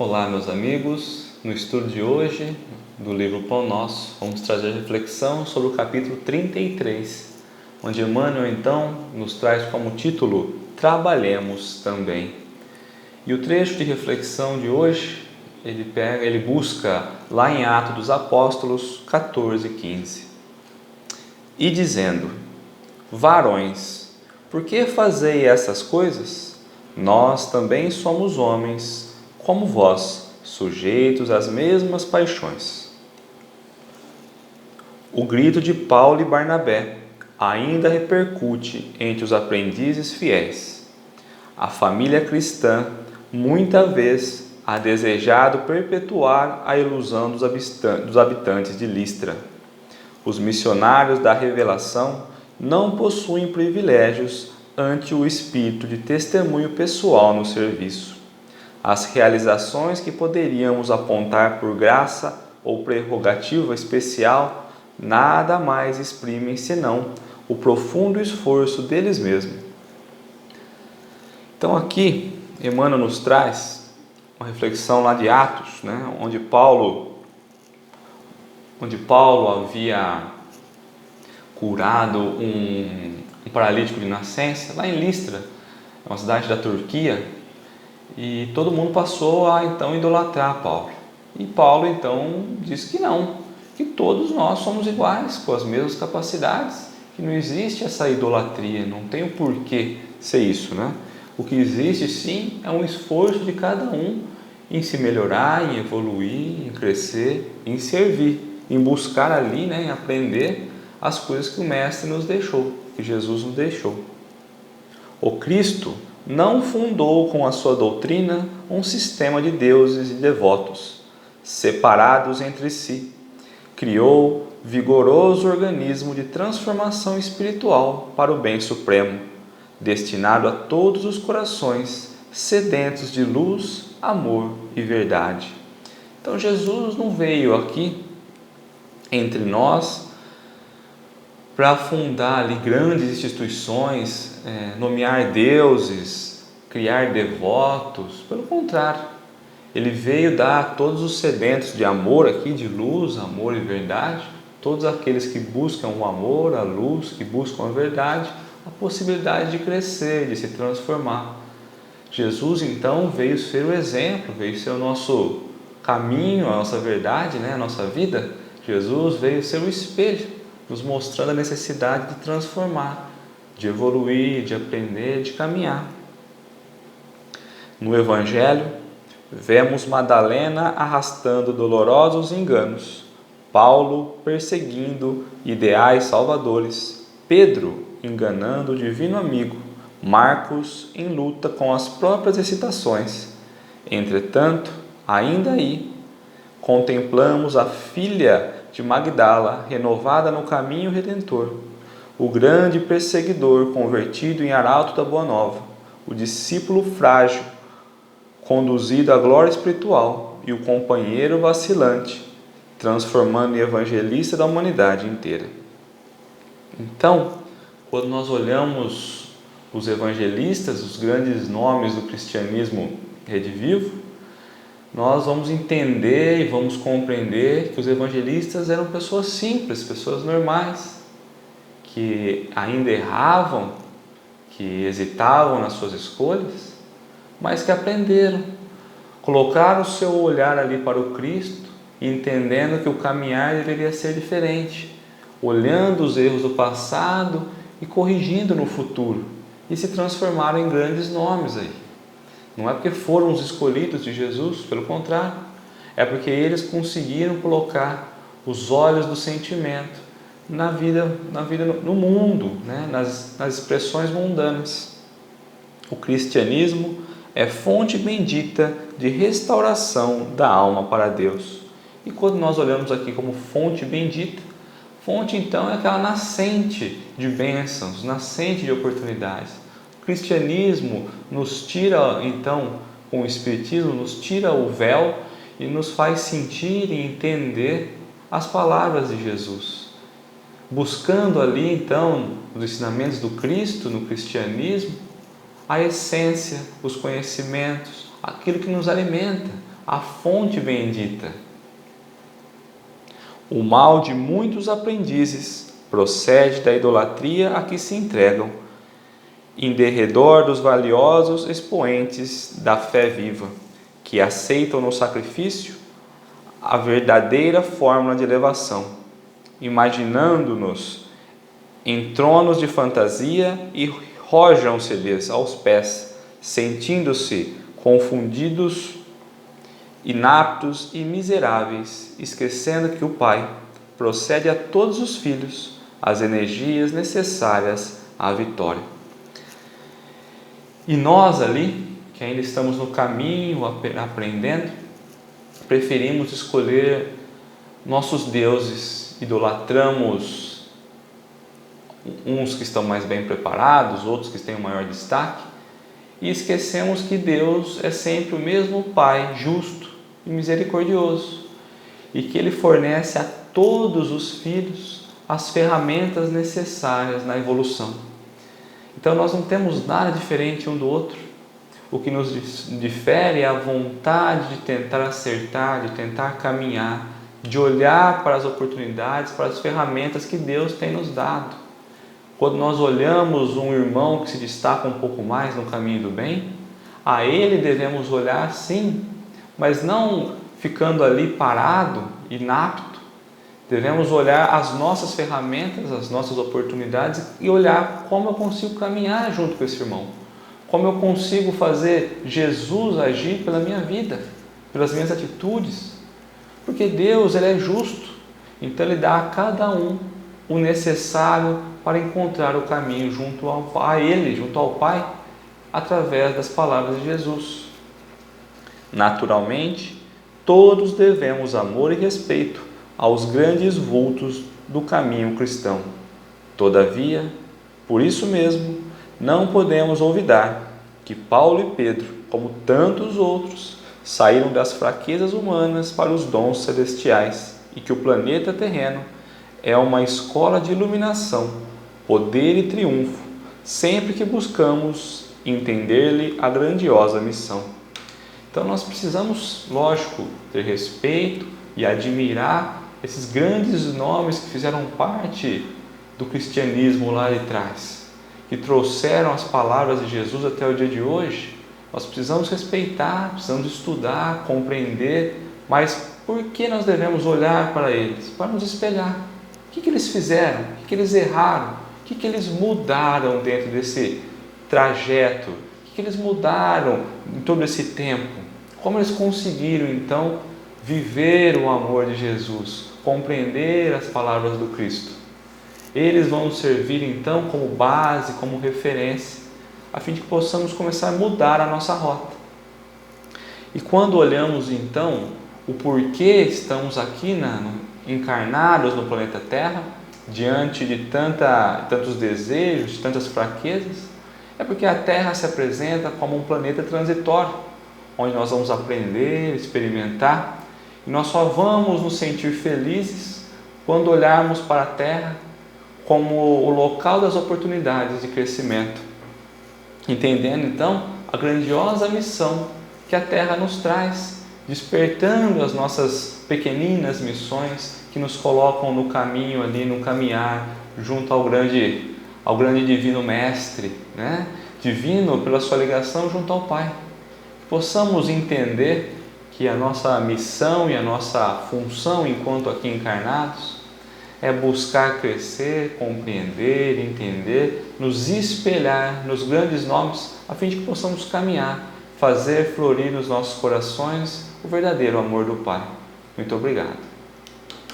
Olá, meus amigos. No estudo de hoje, do livro Pão Nosso, vamos trazer a reflexão sobre o capítulo 33, onde Emmanuel, então, nos traz como título Trabalhemos também. E o trecho de reflexão de hoje, ele busca lá em Atos dos Apóstolos 14:15. E dizendo: Varões, por que fazei essas coisas? Nós também somos homens, como vós, sujeitos às mesmas paixões. O grito de Paulo e Barnabé ainda repercute entre os aprendizes fiéis. A família cristã, muita vez, ha desejado perpetuar a ilusão dos habitantes de Listra. Os missionários da revelação não possuem privilégios ante o espírito de testemunho pessoal no serviço. As realizações que poderíamos apontar por graça ou prerrogativa especial nada mais exprimem senão o profundo esforço deles mesmos. Então aqui, Emmanuel nos traz uma reflexão lá de Atos, onde Paulo havia curado um paralítico de nascença, lá em Listra, uma cidade da Turquia, e todo mundo passou a então idolatrar Paulo. E Paulo então disse que não, que todos nós somos iguais, com as mesmas capacidades, que não existe essa idolatria, não tem o porquê ser isso, O que existe sim é um esforço de cada um em se melhorar, em evoluir, em crescer, em servir, em buscar ali, em aprender as coisas que o Mestre nos deixou, que Jesus nos deixou. O Cristo não fundou com a sua doutrina um sistema de deuses e devotos, separados entre si. Criou vigoroso organismo de transformação espiritual para o bem supremo, destinado a todos os corações sedentos de luz, amor e verdade. Então Jesus não veio aqui entre nós para fundar ali grandes instituições, nomear deuses, criar devotos. Pelo contrário, ele veio dar a todos os sedentos de amor aqui, de luz, amor e verdade, todos aqueles que buscam o amor, a luz, que buscam a verdade, a possibilidade de crescer, de se transformar. Jesus então veio ser o exemplo, veio ser o nosso caminho, a nossa verdade, a nossa vida. Jesus veio ser o espelho, nos mostrando a necessidade de transformar, de evoluir, de aprender, de caminhar. No Evangelho, vemos Madalena arrastando dolorosos enganos, Paulo perseguindo ideais salvadores, Pedro enganando o divino amigo, Marcos em luta com as próprias excitações. Entretanto, ainda aí, contemplamos a filha de Magdala renovada no caminho redentor, o grande perseguidor convertido em arauto da Boa Nova, o discípulo frágil conduzido à glória espiritual e o companheiro vacilante, transformando em evangelista da humanidade inteira. Então, quando nós olhamos os evangelistas, os grandes nomes do cristianismo redivivo, nós vamos entender e vamos compreender que os evangelistas eram pessoas simples, pessoas normais, que ainda erravam, que hesitavam nas suas escolhas, mas que aprenderam, colocaram o seu olhar ali para o Cristo, entendendo que o caminhar deveria ser diferente, olhando os erros do passado e corrigindo no futuro, e se transformaram em grandes nomes aí. Não é porque foram os escolhidos de Jesus, pelo contrário, é porque eles conseguiram colocar os olhos do sentimento na vida no mundo, nas expressões mundanas. O cristianismo é fonte bendita de restauração da alma para Deus. E quando nós olhamos aqui como fonte bendita, fonte então é aquela nascente de bênçãos, nascente de oportunidades. O cristianismo nos tira, então, com o Espiritismo, nos tira o véu e nos faz sentir e entender as palavras de Jesus. Buscando ali, então, os ensinamentos do Cristo no cristianismo, a essência, os conhecimentos, aquilo que nos alimenta, a fonte bendita. O mal de muitos aprendizes procede da idolatria a que se entregam, em derredor dos valiosos expoentes da fé viva, que aceitam no sacrifício a verdadeira fórmula de elevação, imaginando-nos em tronos de fantasia e rojam-se-lhes aos pés, sentindo-se confundidos, inaptos e miseráveis, esquecendo que o Pai procede a todos os filhos as energias necessárias à vitória. E nós ali, que ainda estamos no caminho, aprendendo, preferimos escolher nossos deuses, idolatramos uns que estão mais bem preparados, outros que têm um maior destaque, e esquecemos que Deus é sempre o mesmo Pai justo e misericordioso, e que Ele fornece a todos os filhos as ferramentas necessárias na evolução. Então nós não temos nada diferente um do outro. O que nos difere é a vontade de tentar acertar, de tentar caminhar, de olhar para as oportunidades, para as ferramentas que Deus tem nos dado. Quando nós olhamos um irmão que se destaca um pouco mais no caminho do bem, a ele devemos olhar sim, mas não ficando ali parado, inapto. Devemos olhar as nossas ferramentas, as nossas oportunidades e olhar como eu consigo caminhar junto com esse irmão. Como eu consigo fazer Jesus agir pela minha vida, pelas minhas atitudes. Porque Deus, Ele é justo, então Ele dá a cada um o necessário para encontrar o caminho junto a Ele, junto ao Pai, através das palavras de Jesus. Naturalmente, todos devemos amor e respeito aos grandes vultos do caminho cristão. Todavia, por isso mesmo, não podemos olvidar que Paulo e Pedro, como tantos outros, saíram das fraquezas humanas para os dons celestiais e que o planeta terreno é uma escola de iluminação, poder e triunfo, sempre que buscamos entender-lhe a grandiosa missão. Então nós precisamos, lógico, ter respeito e admirar esses grandes nomes que fizeram parte do cristianismo lá de trás, que trouxeram as palavras de Jesus até o dia de hoje. Nós precisamos respeitar, precisamos estudar, compreender, mas por que nós devemos olhar para eles? Para nos espelhar. O que eles fizeram? O que eles erraram? O que eles mudaram dentro desse trajeto? O que eles mudaram em todo esse tempo? Como eles conseguiram então viver o amor de Jesus, compreender as palavras do Cristo? Eles vão nos servir então como base, como referência, a fim de que possamos começar a mudar a nossa rota. E quando olhamos então o porquê estamos aqui encarnados no planeta Terra, diante de tantos desejos, tantas fraquezas, é porque a Terra se apresenta como um planeta transitório, onde nós vamos aprender, experimentar, e nós só vamos nos sentir felizes quando olharmos para a Terra como o local das oportunidades de crescimento, entendendo então a grandiosa missão que a Terra nos traz, despertando as nossas pequeninas missões que nos colocam no caminho ali, no caminhar junto ao grande divino mestre, né? Divino pela sua ligação junto ao Pai. Que possamos entender que a nossa missão e a nossa função enquanto aqui encarnados é buscar crescer, compreender, entender, nos espelhar nos grandes nomes, a fim de que possamos caminhar, fazer florir nos nossos corações o verdadeiro amor do Pai. Muito obrigado.